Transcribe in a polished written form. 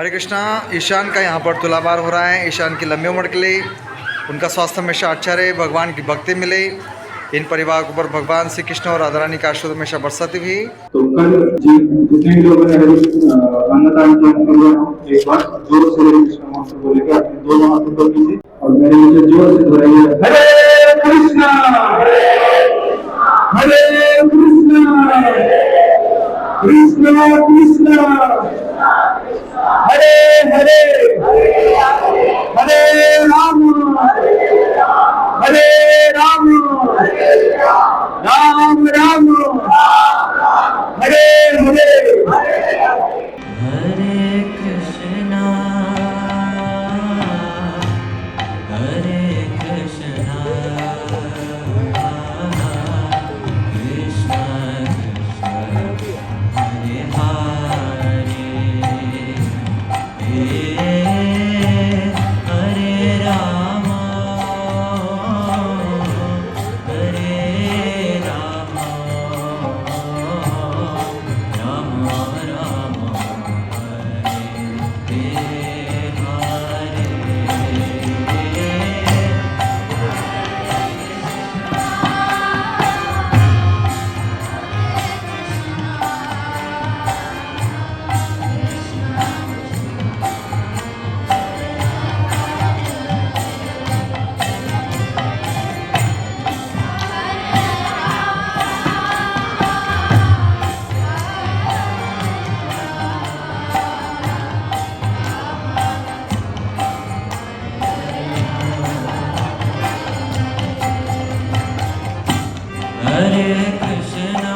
हरे कृष्णा। ईशान का यहाँ पर तुलाभार हो रहा है। ईशान की लंबी उम्र के लिए, उनका स्वास्थ्य हमेशा अच्छा रहे, भगवान की भक्ति मिले, इन परिवार के ऊपर भगवान श्री कृष्ण और राधा रानी का आशीर्वाद हमेशा बरसाती हुई। तो कल जितने भी लोगों ने अन्नदान किया उनके लिए हम एक बार जोर से हरे कृष्ण मंत्र बोलेंगे। अपने दोनों हाथ ऊपर कीजिए और मेरे मुझे जोर से दोहराइए, हरे कृष्णा हरे कृष्णा कृष्णा कृष्णा हरे हरे हरे राम हरे राम राम राम हरे हरे। हरे कृष्णा हरे कृष्णा कृष्णा कृष्णा हरे हरे राम राम राम हरे कृष्णा